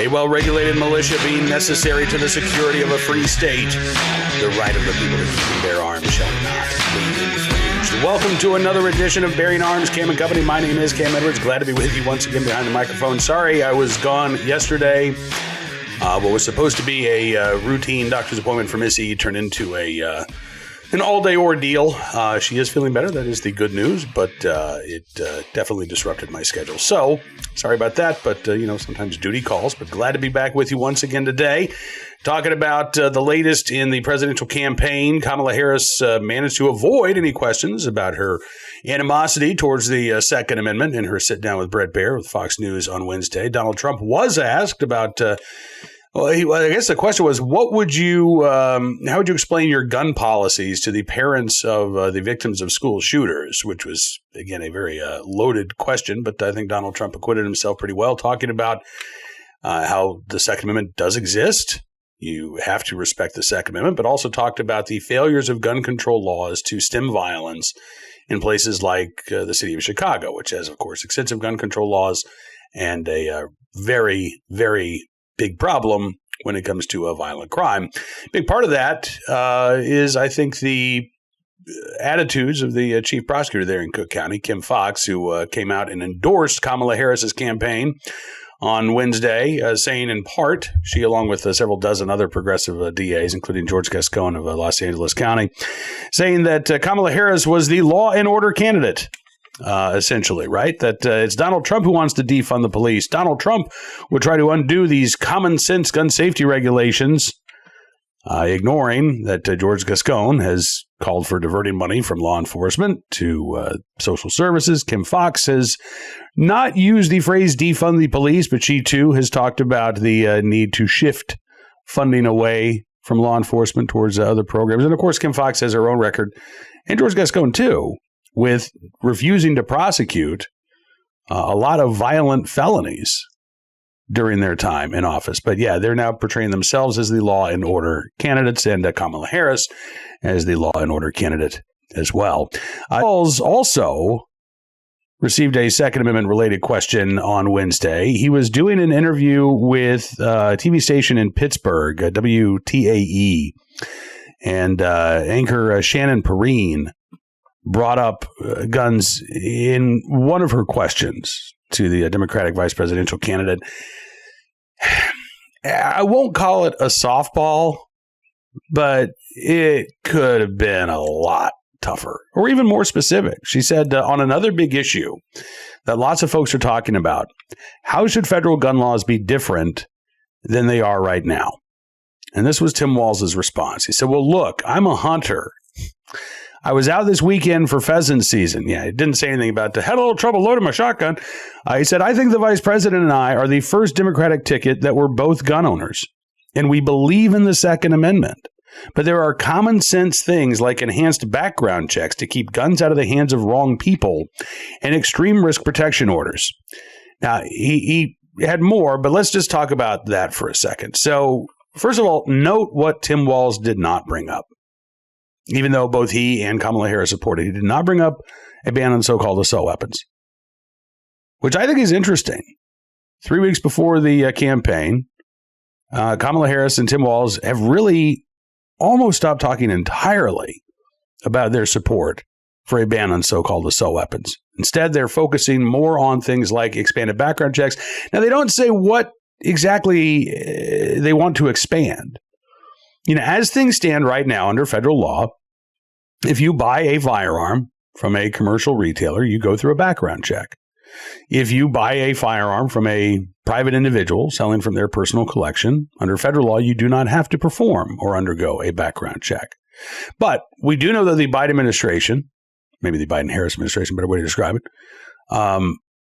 A well-regulated militia being necessary to the security of a free state. The right of the people to keep and bear arms shall not be infringed. Welcome to another edition of Bearing Arms, Cam and Company. My name is Cam Edwards. Glad to be with you once again behind the microphone. Sorry I was gone yesterday. What was supposed to be a routine doctor's appointment for Missy turned into an all-day ordeal. She is feeling better. That is the good news, but it definitely disrupted my schedule. So, sorry about that, but, sometimes duty calls. But glad to be back with you once again today, talking about the latest in the presidential campaign. Kamala Harris managed to avoid any questions about her animosity towards the Second Amendment in her sit-down with Bret Baier with Fox News on Wednesday. Donald Trump was asked about I guess the question was, how would you explain your gun policies to the parents of the victims of school shooters, which was, again, a very loaded question. But I think Donald Trump acquitted himself pretty well, talking about how the Second Amendment does exist. You have to respect the Second Amendment, but also talked about the failures of gun control laws to stem violence in places like the city of Chicago, which has, of course, extensive gun control laws and a very, very big problem when it comes to violent crime. Big part of that is, I think, the attitudes of the chief prosecutor there in Cook County, Kim Foxx, who came out and endorsed Kamala Harris's campaign on Wednesday, saying in part, she, along with several dozen other progressive DAs, including George Gascon of Los Angeles County, saying that Kamala Harris was the law and order candidate. Essentially, right? That it's Donald Trump who wants to defund the police. Donald Trump would try to undo these common sense gun safety regulations, ignoring that George Gascon has called for diverting money from law enforcement to social services. Kim Foxx has not used the phrase defund the police, but she too has talked about the need to shift funding away from law enforcement towards other programs. And of course, Kim Foxx has her own record, and George Gascon too, with refusing to prosecute a lot of violent felonies during their time in office. But yeah, they're now portraying themselves as the law and order candidates, and Kamala Harris as the law and order candidate as well. Walz also received a Second Amendment related question on Wednesday. He was doing an interview with a TV station in Pittsburgh, WTAE, and anchor Shannon Perrine brought up guns in one of her questions to the Democratic vice presidential candidate. I won't call it a softball, but it could have been a lot tougher or even more specific. She said on another big issue that lots of folks are talking about, how should federal gun laws be different than they are right now? And this was Tim Walz's response. He said, well, look, I'm a hunter. I was out this weekend for pheasant season. Yeah, he didn't say anything about had a little trouble loading my shotgun. He said, I think the vice president and I are the first Democratic ticket that we're both gun owners, and we believe in the Second Amendment. But there are common sense things like enhanced background checks to keep guns out of the hands of wrong people and extreme risk protection orders. Now, he had more, but let's just talk about that for a second. So, first of all, note what Tim Walz did not bring up. Even though both he and Kamala Harris supported, he did not bring up a ban on so-called assault weapons, which I think is interesting. 3 weeks before the campaign, Kamala Harris and Tim Walz have really almost stopped talking entirely about their support for a ban on so-called assault weapons. Instead, they're focusing more on things like expanded background checks. Now, they don't say what exactly they want to expand. As things stand right now under federal law, if you buy a firearm from a commercial retailer, you go through a background check. If you buy a firearm from a private individual selling from their personal collection, under federal law, you do not have to perform or undergo a background check. But we do know that the Biden administration, maybe the Biden-Harris administration, better way to describe it,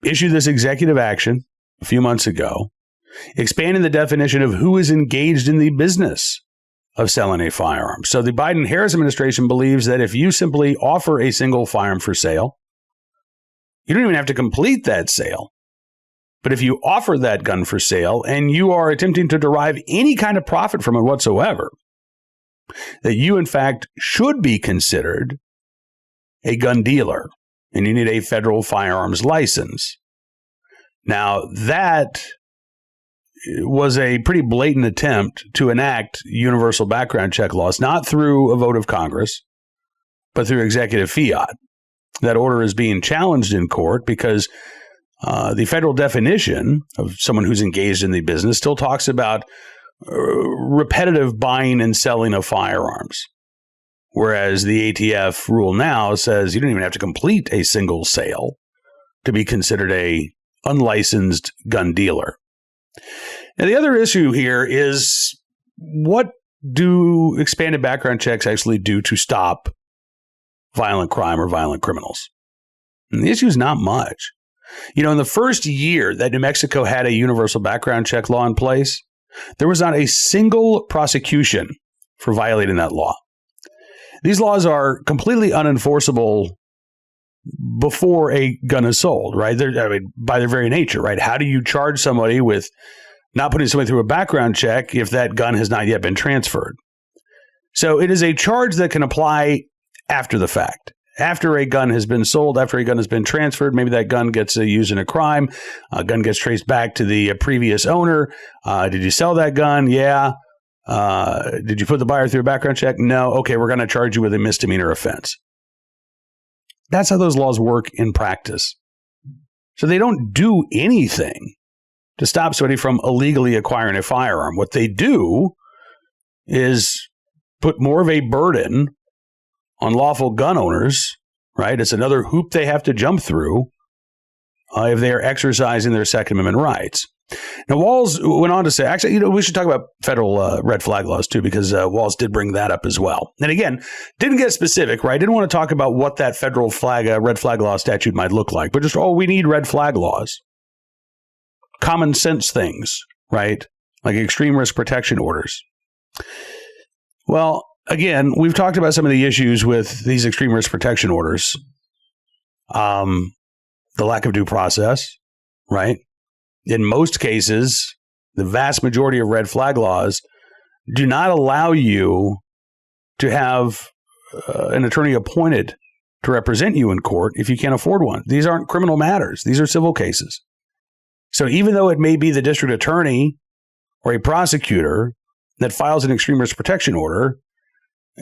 issued this executive action a few months ago, expanding the definition of who is engaged in the business of selling a firearm. So the Biden-Harris administration believes that if you simply offer a single firearm for sale, you don't even have to complete that sale. But if you offer that gun for sale and you are attempting to derive any kind of profit from it whatsoever, that you, in fact, should be considered a gun dealer and you need a federal firearms license. Now, that was a pretty blatant attempt to enact universal background check laws, not through a vote of Congress, but through executive fiat. That order is being challenged in court because the federal definition of someone who's engaged in the business still talks about repetitive buying and selling of firearms, whereas the ATF rule now says you don't even have to complete a single sale to be considered a unlicensed gun dealer. Now, the other issue here is, what do expanded background checks actually do to stop violent crime or violent criminals? And the issue is not much. In the first year that New Mexico had a universal background check law in place, there was not a single prosecution for violating that law. These laws are completely unenforceable before a gun is sold, right? By their very nature, right? How do you charge somebody with not putting somebody through a background check if that gun has not yet been transferred? So it is a charge that can apply after the fact. After a gun has been sold, after a gun has been transferred, maybe that gun gets used in a crime. A gun gets traced back to the previous owner. Did you sell that gun? Yeah. Did you put the buyer through a background check? No. Okay, we're going to charge you with a misdemeanor offense. That's how those laws work in practice. So they don't do anything to stop somebody from illegally acquiring a firearm. What they do is put more of a burden on lawful gun owners, right? It's another hoop they have to jump through if they are exercising their Second Amendment rights. Now, Walz went on to say, actually, we should talk about federal red flag laws too, because Walz did bring that up as well. And again, didn't get specific, right? Didn't want to talk about what that federal red flag law statute might look like, but just, we need red flag laws. Common sense things, right? Like extreme risk protection orders. Well, again, we've talked about some of the issues with these extreme risk protection orders. The lack of due process, right? In most cases, the vast majority of red flag laws do not allow you to have an attorney appointed to represent you in court if you can't afford one. These aren't criminal matters. These are civil cases. So even though it may be the district attorney or a prosecutor that files an extreme risk protection order,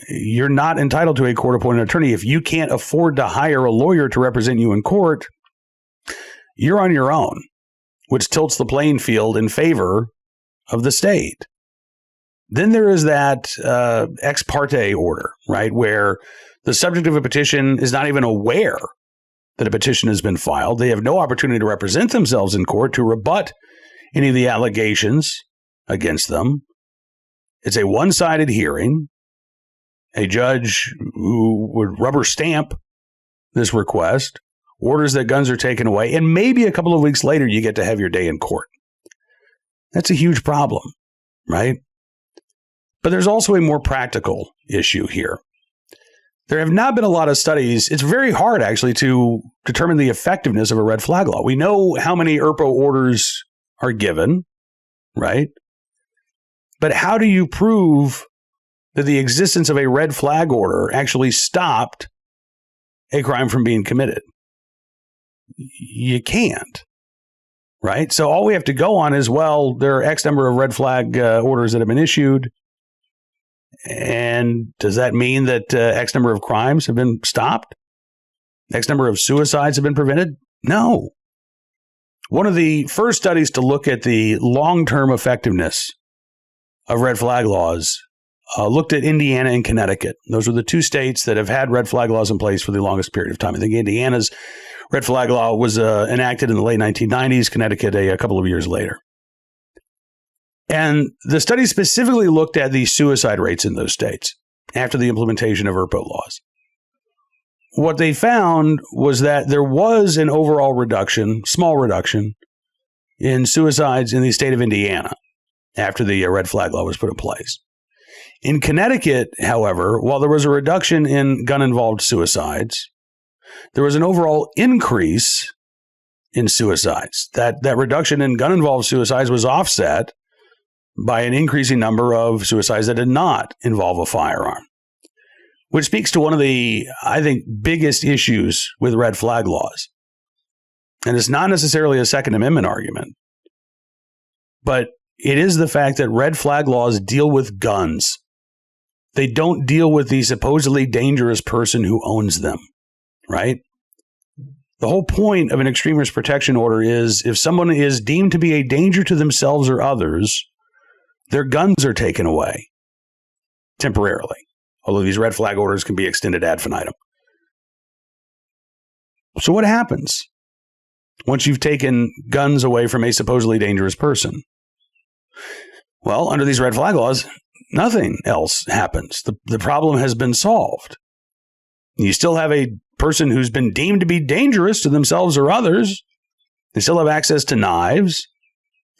you're not entitled to a court-appointed attorney. If you can't afford to hire a lawyer to represent you in court, you're on your own, which tilts the playing field in favor of the state. Then there is that ex parte order, right, where the subject of a petition is not even aware that a petition has been filed. They have no opportunity to represent themselves in court to rebut any of the allegations against them. It's a one-sided hearing. A judge who would rubber stamp this request, orders that guns are taken away, and maybe a couple of weeks later, you get to have your day in court. That's a huge problem, right? But there's also a more practical issue here. There have not been a lot of studies. It's very hard, actually, to determine the effectiveness of a red flag law. We know how many ERPO orders are given, right? But how do you prove that the existence of a red flag order actually stopped a crime from being committed? You can't, right? So all we have to go on is, well, there are X number of red flag orders that have been issued. And does that mean that X number of crimes have been stopped? X number of suicides have been prevented? No. One of the first studies to look at the long-term effectiveness of red flag laws looked at Indiana and Connecticut. Those are the two states that have had red flag laws in place for the longest period of time. I think Indiana's red flag law was enacted in the late 1990s, Connecticut a couple of years later. And the study specifically looked at the suicide rates in those states after the implementation of ERPO laws. What they found was that there was an overall reduction, small reduction, in suicides in the state of Indiana after the red flag law was put in place. In Connecticut, however, while there was a reduction in gun-involved suicides, there was an overall increase in suicides. That reduction in gun-involved suicides was offset by an increasing number of suicides that did not involve a firearm, which speaks to one of the, I think, biggest issues with red flag laws. And it's not necessarily a Second Amendment argument, but it is the fact that red flag laws deal with guns. They don't deal with the supposedly dangerous person who owns them, right? The whole point of an extremist protection order is if someone is deemed to be a danger to themselves or others, their guns are taken away temporarily, although these red flag orders can be extended ad infinitum. So what happens once you've taken guns away from a supposedly dangerous person? Well, under these red flag laws, nothing else happens. The problem has been solved. You still have a person who's been deemed to be dangerous to themselves or others. They still have access to knives.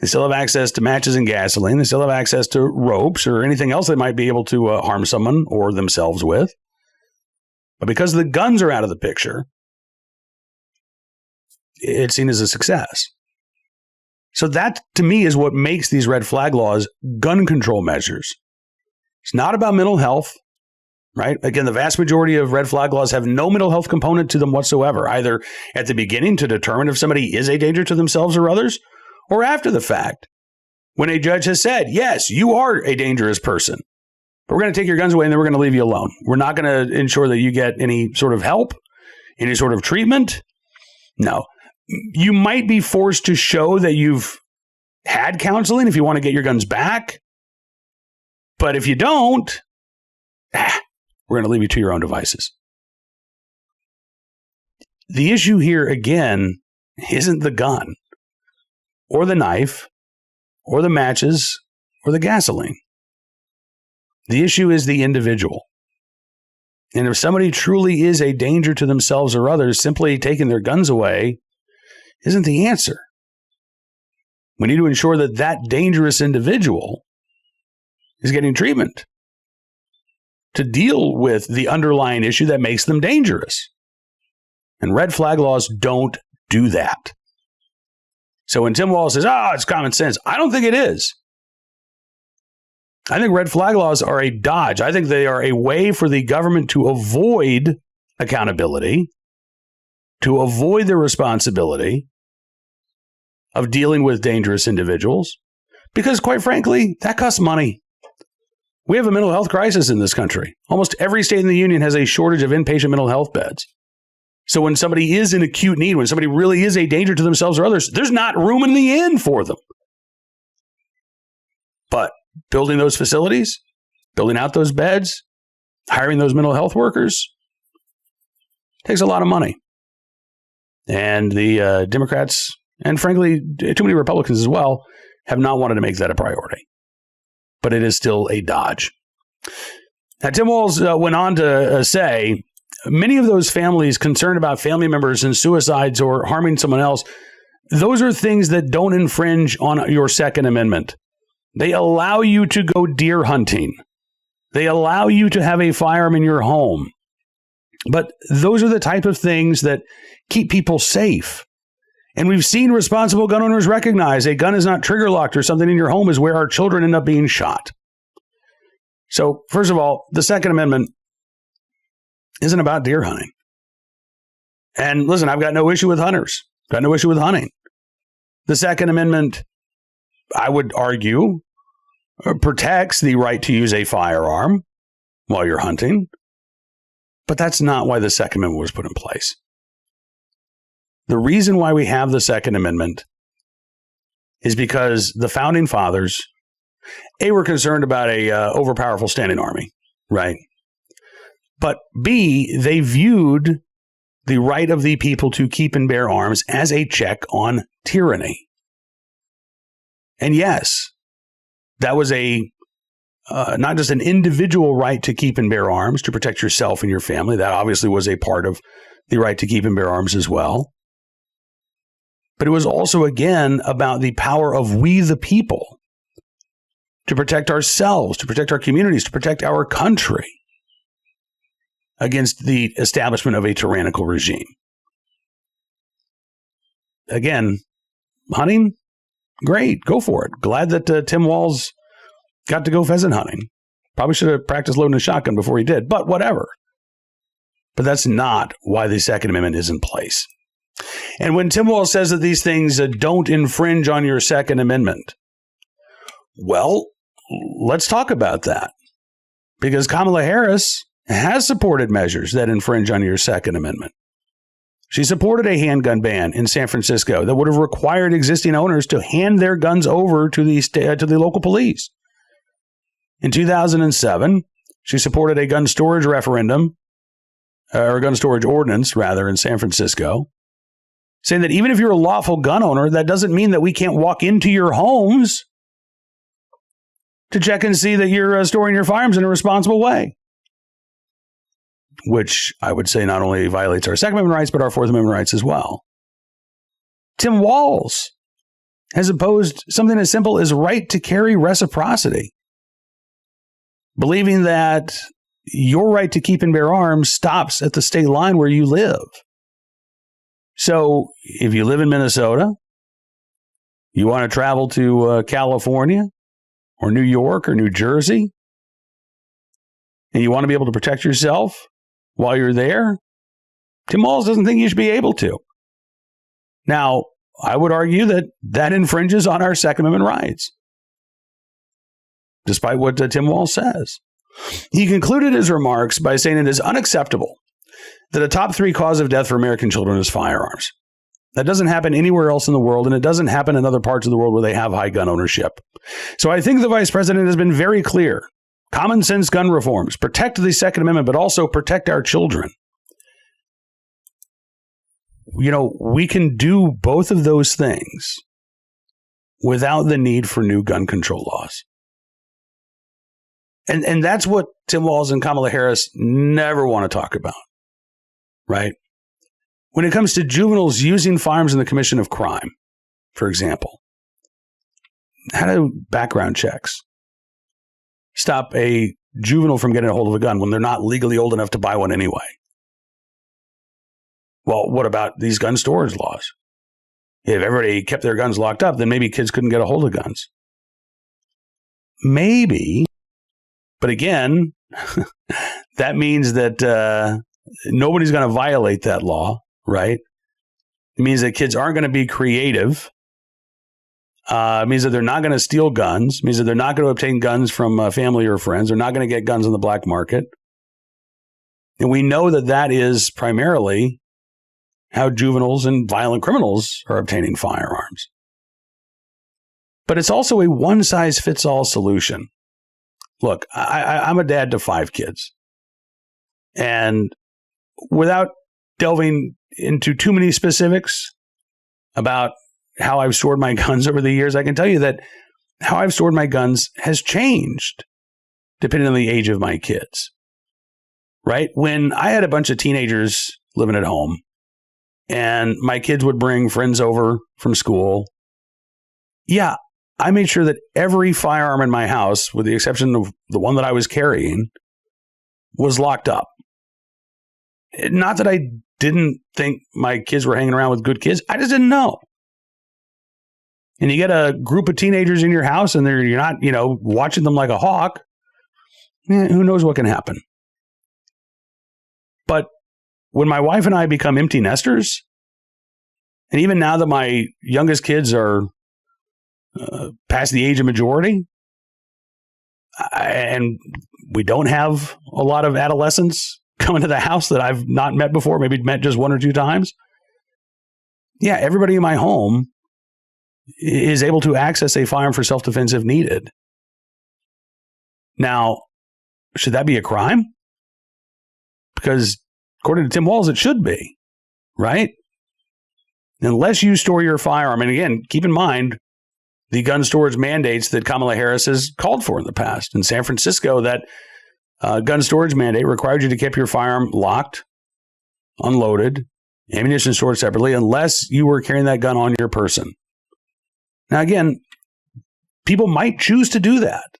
They still have access to matches and gasoline. They still have access to ropes or anything else they might be able to harm someone or themselves with. But because the guns are out of the picture, it's seen as a success. So that, to me, is what makes these red flag laws gun control measures. It's not about mental health, right? Again, the vast majority of red flag laws have no mental health component to them whatsoever, either at the beginning to determine if somebody is a danger to themselves or others, or after the fact, when a judge has said, yes, you are a dangerous person, but we're going to take your guns away and then we're going to leave you alone. We're not going to ensure that you get any sort of help, any sort of treatment. No. You might be forced to show that you've had counseling if you want to get your guns back. But if you don't, we're going to leave you to your own devices. The issue here, again, isn't the gun or the knife or the matches or the gasoline. The issue is the individual. And if somebody truly is a danger to themselves or others, simply taking their guns away isn't the answer. We need to ensure that that dangerous individual is getting treatment to deal with the underlying issue that makes them dangerous. And red flag laws don't do that. So when Tim Walz says, it's common sense, I don't think it is. I think red flag laws are a dodge. I think they are a way for the government to avoid accountability, to avoid the responsibility of dealing with dangerous individuals, because quite frankly, that costs money. We have a mental health crisis in this country. Almost every state in the union has a shortage of inpatient mental health beds. So when somebody is in acute need, when somebody really is a danger to themselves or others, there's not room in the inn for them. But building those facilities, building out those beds, hiring those mental health workers takes a lot of money. And the Democrats, and frankly, too many Republicans as well, have not wanted to make that a priority. But it is still a dodge. Now, Tim Walz went on to say, many of those families concerned about family members and suicides or harming someone else, those are things that don't infringe on your Second Amendment. They allow you to go deer hunting. They allow you to have a firearm in your home. But those are the type of things that keep people safe. And we've seen responsible gun owners recognize a gun is not trigger locked or something in your home is where our children end up being shot. So, first of all, the Second Amendment isn't about deer hunting. And listen, I've got no issue with hunters. Got no issue with hunting. The Second Amendment, I would argue, protects the right to use a firearm while you're hunting. But that's not why the Second Amendment was put in place. The reason why we have the Second Amendment is because the Founding Fathers, A, were concerned about a overpowerful standing army, right? But B, they viewed the right of the people to keep and bear arms as a check on tyranny. And yes, that was a not just an individual right to keep and bear arms to protect yourself and your family. That obviously was a part of the right to keep and bear arms as well. But it was also, again, about the power of we the people to protect ourselves, to protect our communities, to protect our country against the establishment of a tyrannical regime. Again, hunting, great, go for it. Glad that Tim Walz got to go pheasant hunting. Probably should have practiced loading a shotgun before he did, but whatever. But that's not why the Second Amendment is in place. And when Tim Walz says that these things don't infringe on your Second Amendment, Well, let's talk about that. Because Kamala Harris has supported measures that infringe on your Second Amendment. She supported a handgun ban in San Francisco that would have required existing owners to hand their guns over to the local police. In 2007, she supported a gun storage referendum, or a gun storage ordinance, rather, in San Francisco, saying that even if you're a lawful gun owner, that doesn't mean that we can't walk into your homes to check and see that you're storing your firearms in a responsible way. Which I would say not only violates our Second Amendment rights, but our Fourth Amendment rights as well. Tim Walz has opposed something as simple as right to carry reciprocity, believing that your right to keep and bear arms stops at the state line where you live. So if you live in Minnesota, you want to travel to California or New York or New Jersey, and you want to be able to protect yourself while you're there, Tim Walz doesn't think you should be able to. Now, I would argue that that infringes on our Second Amendment rights, despite what Tim Walz says. He concluded his remarks by saying it is unacceptable that a top 3 cause of death for American children is firearms. That doesn't happen anywhere else in the world, and it doesn't happen in other parts of the world where they have high gun ownership. So I think the vice president has been very clear. Common sense gun reforms, protect the Second Amendment, but also protect our children. You know, we can do both of those things without the need for new gun control laws. And that's what Tim Walz and Kamala Harris never want to talk about, right? When it comes to juveniles using firearms in the commission of crime, for example, how do background checks stop a juvenile from getting a hold of a gun when they're not legally old enough to buy one anyway? Well, what about these gun storage laws? If everybody kept their guns locked up, then maybe kids couldn't get a hold of guns. Maybe, but again, that means that nobody's going to violate that law, right? It means that kids aren't going to be creative. It means that they're not going to steal guns. It means that they're not going to obtain guns from family or friends. They're not going to get guns on the black market. And we know that that is primarily how juveniles and violent criminals are obtaining firearms. But it's also a one-size-fits-all solution. Look, I'm a dad to 5 kids. And without delving into too many specifics about how I've stored my guns over the years, I can tell you that how I've stored my guns has changed depending on the age of my kids, right? When I had a bunch of teenagers living at home and my kids would bring friends over from school, yeah, I made sure that every firearm in my house, with the exception of the one that I was carrying, was locked up. Not that I didn't think my kids were hanging around with good kids. I just didn't know. And you get a group of teenagers in your house and you're not, watching them like a hawk. Who knows what can happen? But when my wife and I become empty nesters, and even now that my youngest kids are past the age of majority, and we don't have a lot of adolescents coming to the house that I've not met before, maybe met just 1 or 2 times. Yeah, everybody in my home is able to access a firearm for self-defense if needed. Now, should that be a crime? Because according to Tim Walz, it should be, right? Unless you store your firearm, and again, keep in mind the gun storage mandates that Kamala Harris has called for in the past. In San Francisco, that gun storage mandate required you to keep your firearm locked, unloaded, ammunition stored separately, unless you were carrying that gun on your person. Now, again, people might choose to do that.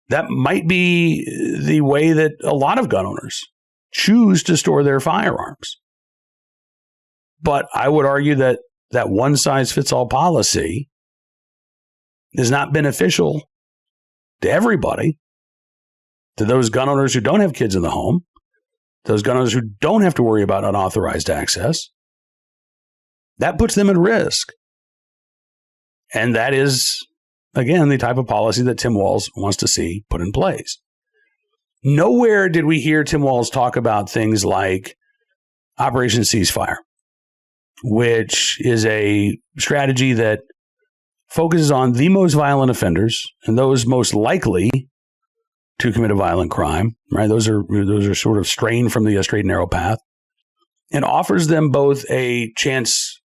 That might be the way that a lot of gun owners choose to store their firearms. But I would argue that that one-size-fits-all policy is not beneficial to everybody, to those gun owners who don't have kids in the home, those gun owners who don't have to worry about unauthorized access. That puts them at risk. And that is again, the type of policy that Tim Walz wants to see put in place. Nowhere did we hear Tim Walz talk about things like Operation Ceasefire, which is a strategy that focuses on the most violent offenders and those most likely to commit a violent crime, right? Those are sort of strained from the straight and narrow path, and offers them both a chance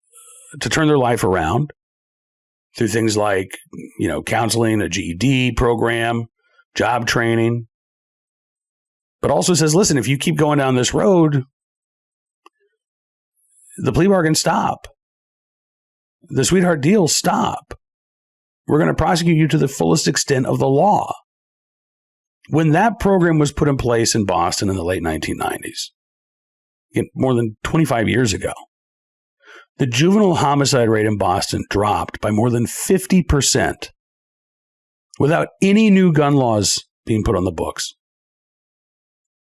to turn their life around through things like, counseling, a GED program, job training, but also says, listen, if you keep going down this road, the plea bargain stop. The sweetheart deal stop. We're going to prosecute you to the fullest extent of the law. When that program was put in place in Boston in the late 1990s, more than 25 years ago, the juvenile homicide rate in Boston dropped by more than 50% without any new gun laws being put on the books.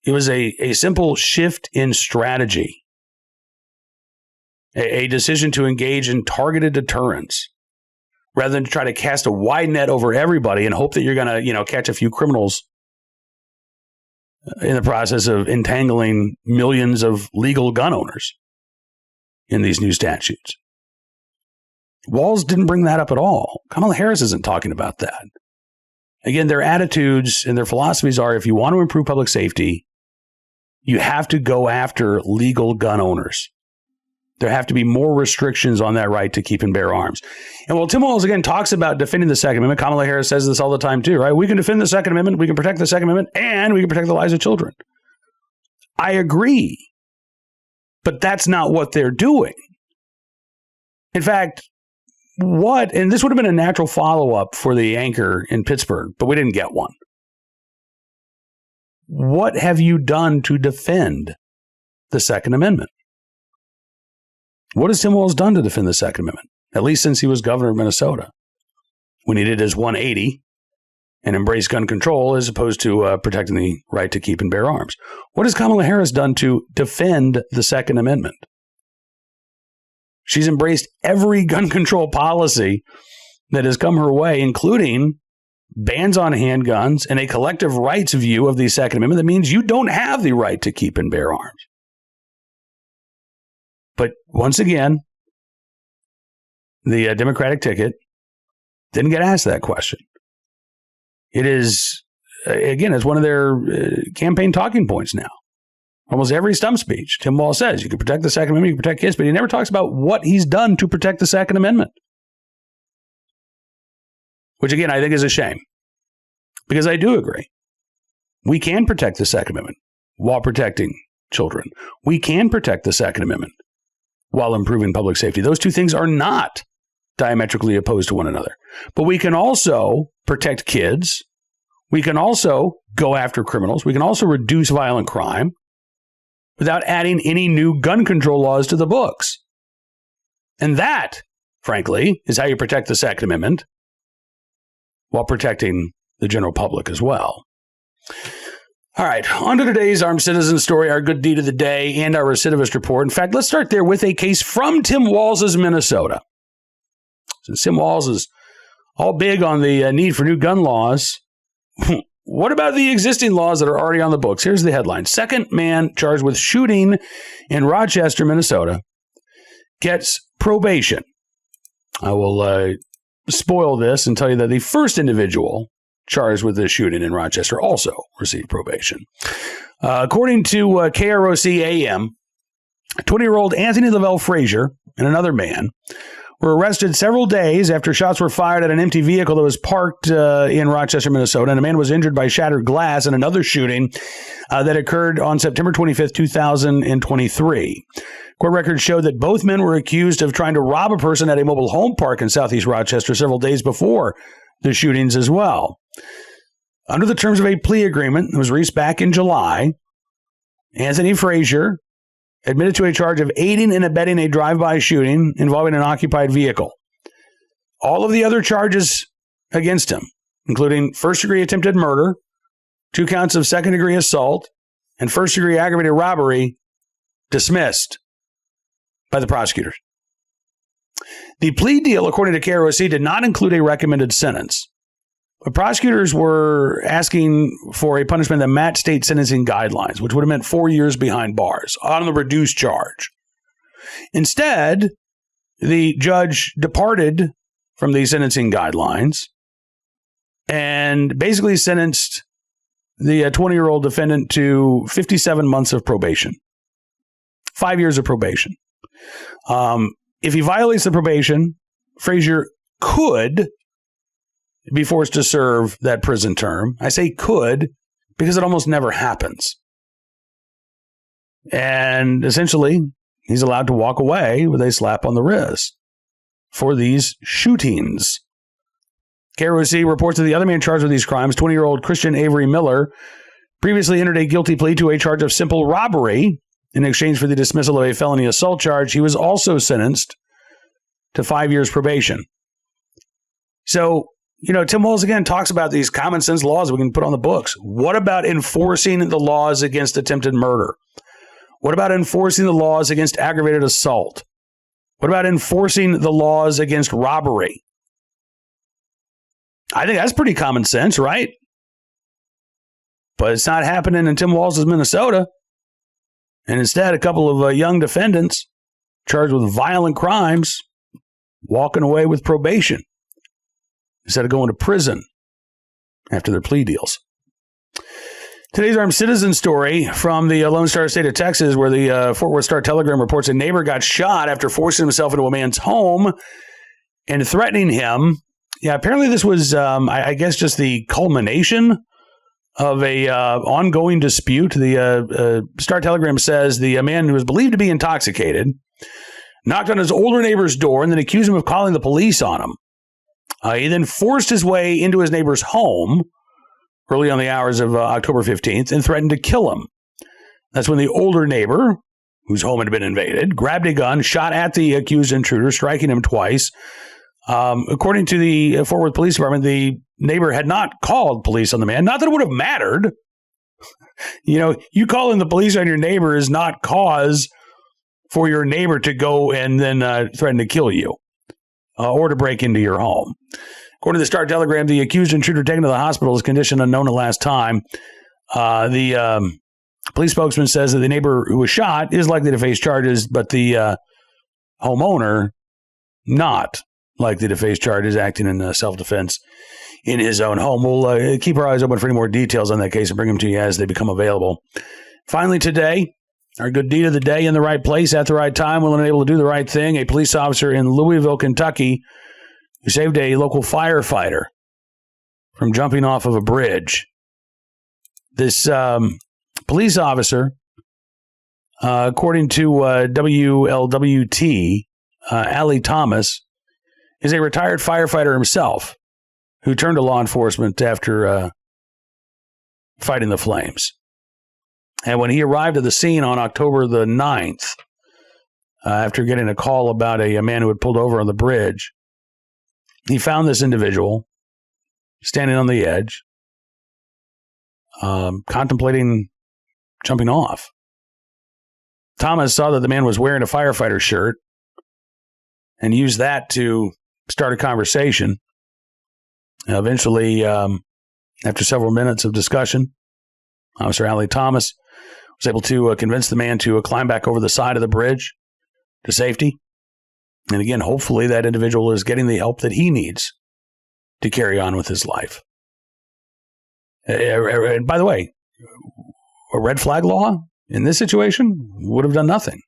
It was a simple shift in strategy, a decision to engage in targeted deterrence rather than to try to cast a wide net over everybody and hope that you're going to, catch a few criminals in the process of entangling millions of legal gun owners in these new statutes. Walz didn't bring that up at all. Kamala Harris isn't talking about that. Again, their attitudes and their philosophies are, if you want to improve public safety, you have to go after legal gun owners. There have to be more restrictions on that right to keep and bear arms. And while Tim Walz, again, talks about defending the Second Amendment, Kamala Harris says this all the time too, right? We can defend the Second Amendment, we can protect the Second Amendment, and we can protect the lives of children. I agree, but that's not what they're doing. In fact, and this would have been a natural follow-up for the anchor in Pittsburgh, but we didn't get one. What have you done to defend the Second Amendment? What has Tim Walz done to defend the Second Amendment, at least since he was governor of Minnesota, when he did his 180 and embraced gun control as opposed to protecting the right to keep and bear arms? What has Kamala Harris done to defend the Second Amendment? She's embraced every gun control policy that has come her way, including bans on handguns and a collective rights view of the Second Amendment that means you don't have the right to keep and bear arms. But once again, the Democratic ticket didn't get asked that question. It is, again, it's one of their campaign talking points now. Almost every stump speech, Tim Walz says, you can protect the Second Amendment, you can protect kids, but he never talks about what he's done to protect the Second Amendment. Which, again, I think is a shame. Because I do agree. We can protect the Second Amendment while protecting children. We can protect the Second Amendment while improving public safety. Those two things are not diametrically opposed to one another. But we can also protect kids. We can also go after criminals. We can also reduce violent crime without adding any new gun control laws to the books. And that, frankly, is how you protect the Second Amendment while protecting the general public as well. All right, on to today's Armed Citizen story, our good deed of the day, and our recidivist report. In fact, let's start there with a case from Tim Walz's Minnesota. Since Tim Walz is all big on the need for new gun laws, what about the existing laws that are already on the books? Here's the headline. Second man charged with shooting in Rochester, Minnesota, gets probation. I will spoil this and tell you that the first individual charged with the shooting in Rochester also received probation. According to KROC AM, 20-year-old Anthony Lavelle Frazier and another man were arrested several days after shots were fired at an empty vehicle that was parked in Rochester, Minnesota, and a man was injured by shattered glass in another shooting that occurred on September 25th, 2023. Court records show that both men were accused of trying to rob a person at a mobile home park in southeast Rochester several days before the shootings as well. Under the terms of a plea agreement that was reached back in July, Anthony Frazier admitted to a charge of aiding and abetting a drive-by shooting involving an occupied vehicle. All of the other charges against him, including first-degree attempted murder, 2 counts of second-degree assault, and first-degree aggravated robbery, dismissed by the prosecutors. The plea deal, according to KROC, did not include a recommended sentence. The prosecutors were asking for a punishment that matched state sentencing guidelines, which would have meant 4 years behind bars on the reduced charge. Instead, the judge departed from the sentencing guidelines and basically sentenced the 20-year-old defendant to 57 months of probation, 5 years of probation. If he violates the probation, Frazier could be forced to serve that prison term. I say could because it almost never happens. And essentially, he's allowed to walk away with a slap on the wrist for these shootings. KROC reports that the other man charged with these crimes, 20-year-old Christian Avery Miller, previously entered a guilty plea to a charge of simple robbery in exchange for the dismissal of a felony assault charge. He was also sentenced to 5 years probation. So, Tim Walz again talks about these common sense laws we can put on the books. What about enforcing the laws against attempted murder? What about enforcing the laws against aggravated assault? What about enforcing the laws against robbery? I think that's pretty common sense, right? But it's not happening in Tim Walz's Minnesota. And instead, a couple of young defendants charged with violent crimes walking away with probation instead of going to prison after their plea deals. Today's Armed Citizen story from the Lone Star State of Texas, where the Fort Worth Star-Telegram reports a neighbor got shot after forcing himself into a man's home and threatening him. Yeah, apparently this was, I guess, just the culmination of a ongoing dispute. The Star-Telegram says the man who was believed to be intoxicated knocked on his older neighbor's door and then accused him of calling the police on him. He then forced his way into his neighbor's home early on the hours of October 15th and threatened to kill him. That's when the older neighbor, whose home had been invaded, grabbed a gun, shot at the accused intruder, striking him twice. According to the Fort Worth Police Department, the neighbor had not called police on the man. Not that it would have mattered. You calling the police on your neighbor is not cause for your neighbor to go and then threaten to kill you or to break into your home. According to the Star-Telegram, the accused intruder taken to the hospital is condition unknown at last time. The police spokesman says that the neighbor who was shot is likely to face charges, but the homeowner not likely to face charges, acting in self-defense in his own home. We'll keep our eyes open for any more details on that case and bring them to you as they become available. Finally today, our good deed of the day, in the right place at the right time, willing and able to do the right thing. A police officer in Louisville, Kentucky, who saved a local firefighter from jumping off of a bridge. This police officer, according to WLWT, Allie Thomas, is a retired firefighter himself who turned to law enforcement after fighting the flames. And when he arrived at the scene on October the 9th, after getting a call about a man who had pulled over on the bridge, he found this individual standing on the edge, contemplating jumping off. Thomas saw that the man was wearing a firefighter shirt and used that to start a conversation. Eventually, after several minutes of discussion, Officer Allie Thomas was able to convince the man to climb back over the side of the bridge to safety. And again, hopefully that individual is getting the help that he needs to carry on with his life. And by the way, a red flag law in this situation would have done nothing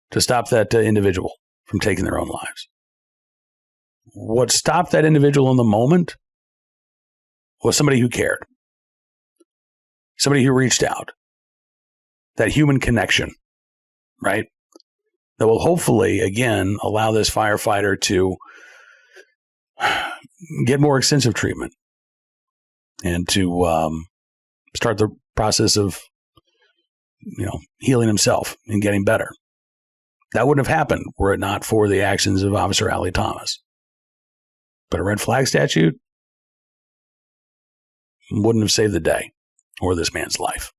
to stop that individual from taking their own lives. What stopped that individual in the moment was somebody who cared, somebody who reached out, that human connection, right? That will hopefully, again, allow this firefighter to get more extensive treatment and to start the process of, healing himself and getting better. That wouldn't have happened were it not for the actions of Officer Allie Thomas. But a red flag statute wouldn't have saved the day or this man's life.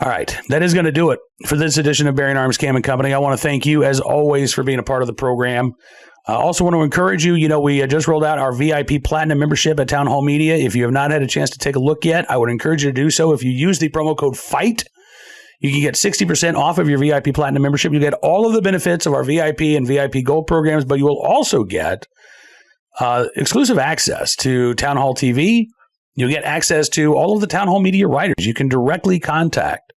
All right, that is going to do it for this edition of Bearing Arms Cam and Company. I want to thank you, as always, for being a part of the program. I also want to encourage you, we just rolled out our VIP Platinum membership at Town Hall Media. If you have not had a chance to take a look yet, I would encourage you to do so. If you use the promo code FIGHT, you can get 60% off of your VIP Platinum membership. You get all of the benefits of our VIP and VIP Gold programs, but you will also get exclusive access to Town Hall TV. You'll get access to all of the Town Hall Media writers. You can directly contact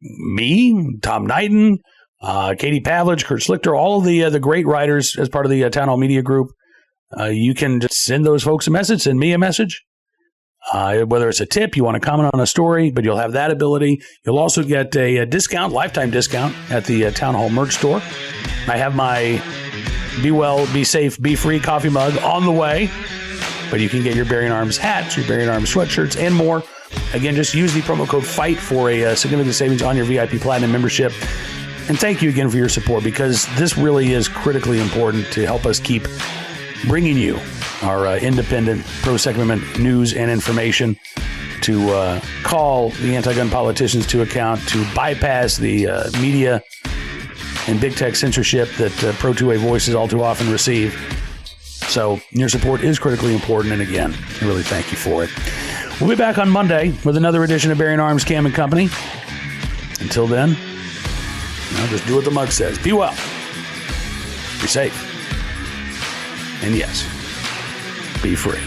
me, Tom Knighton, Katie Pavlich, Kurt Slichter, all of the great writers as part of the Town Hall Media Group. You can just send those folks a message, send me a message. Whether it's a tip, you want to comment on a story, but you'll have that ability. You'll also get a discount, lifetime discount at the Town Hall merch store. I have my Be Well, Be Safe, Be Free coffee mug on the way, but you can get your Bearing Arms hats, your Bearing Arms sweatshirts, and more. Again, just use the promo code FIGHT for a significant savings on your VIP Platinum membership. And thank you again for your support, because this really is critically important to help us keep bringing you our independent pro-Second Amendment news and information, to call the anti-gun politicians to account, to bypass the media and big tech censorship that pro-2A voices all too often receive. So your support is critically important, and again, I really thank you for it. We'll be back on Monday with another edition of Bearing Arms Cam and Company. Until then, just do what the mug says. Be well. Be safe. And yes, be free.